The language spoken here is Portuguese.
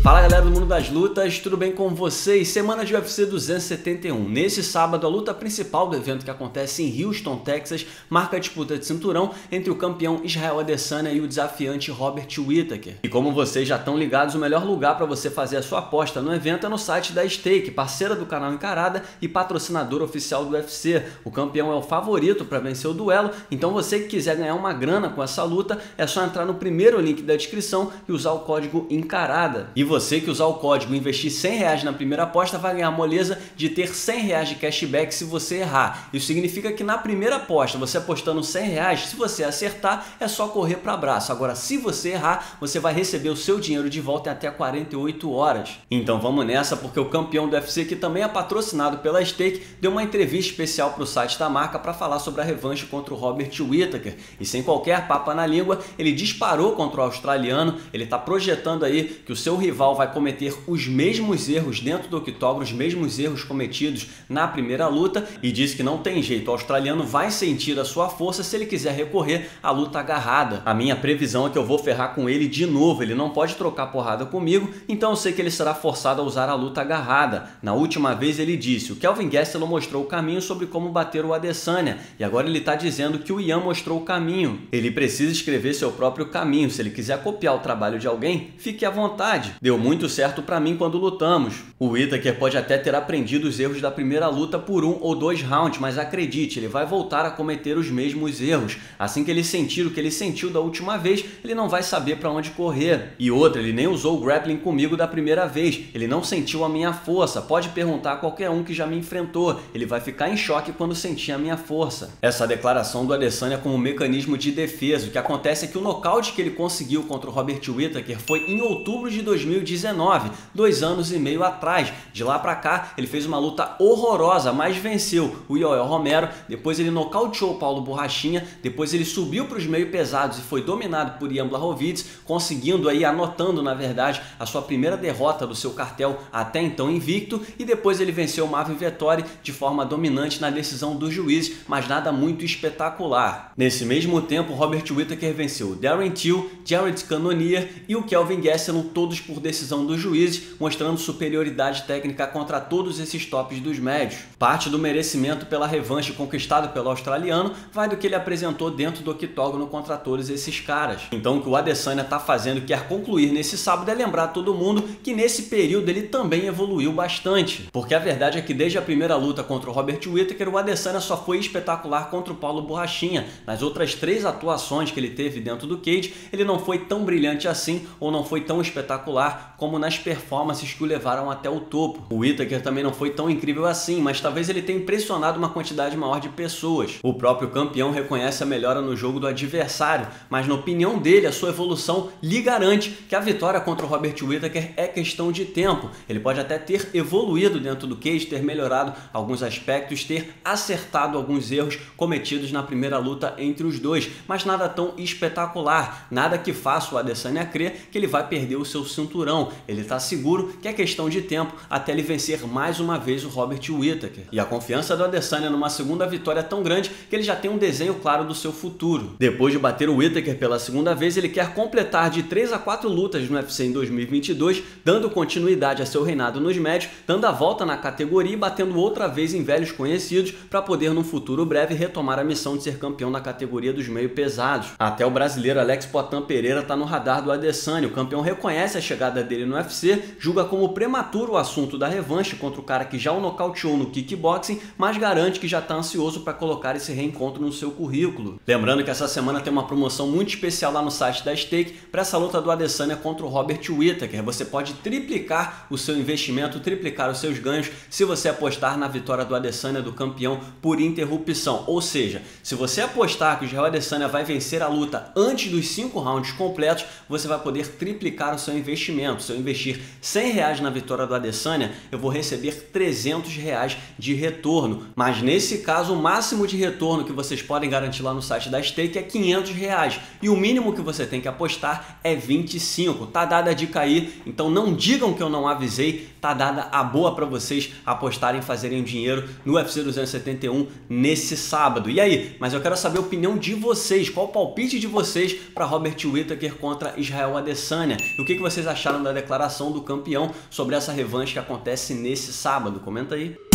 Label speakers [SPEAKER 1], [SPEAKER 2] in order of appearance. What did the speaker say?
[SPEAKER 1] Fala galera do mundo das lutas, tudo bem com vocês? Semana de UFC 271. Nesse sábado, a luta principal do evento que acontece em Houston, Texas, marca a disputa de cinturão entre o campeão Israel Adesanya e o desafiante Robert Whittaker. E como vocês já estão ligados, o melhor lugar para você fazer a sua aposta no evento é no site da Stake, parceira do canal Encarada e patrocinador oficial do UFC. O campeão é o favorito para vencer o duelo, então você que quiser ganhar uma grana com essa luta, é só entrar no primeiro link da descrição e usar o código Encarada. E você que usar o código e investir R$100 na primeira aposta vai ganhar a moleza de ter R$100 de cashback se você errar. Isso significa que na primeira aposta, você apostando R$100, se você acertar, é só correr para abraço. Agora, se você errar, você vai receber o seu dinheiro de volta em até 48 horas. Então vamos nessa, porque o campeão do UFC, que também é patrocinado pela Stake, deu uma entrevista especial para o site da marca para falar sobre a revanche contra o Robert Whittaker. E sem qualquer papa na língua, ele disparou contra o australiano. Ele está projetando aí que o seu rival vai cometer os mesmos erros dentro do octógono, os mesmos erros cometidos na primeira luta, e disse que não tem jeito, o australiano vai sentir a sua força se ele quiser recorrer à luta agarrada. A minha previsão é que eu vou ferrar com ele de novo, ele não pode trocar porrada comigo, então eu sei que ele será forçado a usar a luta agarrada. Na última vez ele disse, o Kelvin Gastelum mostrou o caminho sobre como bater o Adesanya, e agora ele está dizendo que o Ian mostrou o caminho. Ele precisa escrever seu próprio caminho, se ele quiser copiar o trabalho de alguém, fique à vontade. Deu muito certo para mim quando lutamos. O Whittaker pode até ter aprendido os erros da primeira luta por 1 ou 2 rounds, mas acredite, ele vai voltar a cometer os mesmos erros. Assim que ele sentir o que ele sentiu da última vez, ele não vai saber para onde correr. E outra, ele nem usou o grappling comigo da primeira vez, ele não sentiu a minha força. Pode perguntar a qualquer um que já me enfrentou, ele vai ficar em choque quando sentir a minha força. Essa declaração do Adesanya como mecanismo de defesa. O que acontece é que o nocaute que ele conseguiu contra o Robert Whittaker foi em outubro de 2019, 2 anos e meio atrás. De lá pra cá, ele fez uma luta horrorosa, mas venceu o Yoel Romero, depois ele nocauteou o Paulo Borrachinha, depois ele subiu para os meio pesados e foi dominado por Ian Blachowicz, conseguindo aí, anotando na verdade, a sua primeira derrota do seu cartel até então invicto, e depois ele venceu o Marvin Vettori de forma dominante na decisão dos juízes, mas nada muito espetacular. Nesse mesmo tempo, Robert Whittaker venceu Darren Till, Jared Cannonier e o Kelvin Gastelum, todos por decisão dos juízes, mostrando superioridade técnica contra todos esses tops dos médios. Parte do merecimento pela revanche conquistado pelo australiano vai do que ele apresentou dentro do octógono contra todos esses caras. Então o que o Adesanya está fazendo e quer concluir nesse sábado é lembrar todo mundo que nesse período ele também evoluiu bastante. Porque a verdade é que desde a primeira luta contra o Robert Whittaker, o Adesanya só foi espetacular contra o Paulo Borrachinha. Nas outras 3 atuações que ele teve dentro do cage, ele não foi tão brilhante assim, ou não foi tão espetacular como nas performances que o levaram até o topo. O Whittaker também não foi tão incrível assim, mas talvez ele tenha impressionado uma quantidade maior de pessoas. O próprio campeão reconhece a melhora no jogo do adversário, mas na opinião dele, a sua evolução lhe garante que a vitória contra o Robert Whittaker é questão de tempo. Ele pode até ter evoluído dentro do cage, ter melhorado alguns aspectos, ter acertado alguns erros cometidos na primeira luta entre os dois, mas nada tão espetacular, nada que faça o Adesanya crer que ele vai perder o seu cinturão. Ele está seguro que é questão de tempo até ele vencer mais uma vez o Robert Whittaker. E a confiança do Adesanya numa segunda vitória é tão grande que ele já tem um desenho claro do seu futuro. Depois de bater o Whittaker pela segunda vez, ele quer completar de 3 a 4 lutas no UFC em 2022, dando continuidade a seu reinado nos médios, dando a volta na categoria e batendo outra vez em velhos conhecidos para poder, num futuro breve, retomar a missão de ser campeão na categoria dos meio pesados. Até o brasileiro Alex Poatan Pereira está no radar do Adesanya. O campeão reconhece a chegada dele no UFC, julga como prematuro o assunto da revanche contra o cara que já o nocauteou no kickboxing, mas garante que já está ansioso para colocar esse reencontro no seu currículo. Lembrando que essa semana tem uma promoção muito especial lá no site da Stake para essa luta do Adesanya contra o Robert Whittaker. Você pode triplicar o seu investimento, triplicar os seus ganhos se você apostar na vitória do Adesanya, do campeão, por interrupção. Ou seja, se você apostar que o Israel Adesanya vai vencer a luta antes dos 5 rounds completos, você vai poder triplicar o seu investimento. Se eu investir R$100 na vitória do Adesanya, eu vou receber R$300 de retorno. Mas nesse caso, o máximo de retorno que vocês podem garantir lá no site da Stake é R$500. E o mínimo que você tem que apostar é 25. Tá dada a dica aí, então não digam que eu não avisei. Tá dada a boa para vocês apostarem e fazerem dinheiro no UFC 271 nesse sábado. E aí? Mas eu quero saber a opinião de vocês. Qual o palpite de vocês para Robert Whittaker contra Israel Adesanya? E o que vocês acharam acharam da declaração do campeão sobre essa revanche que acontece nesse sábado? Comenta aí.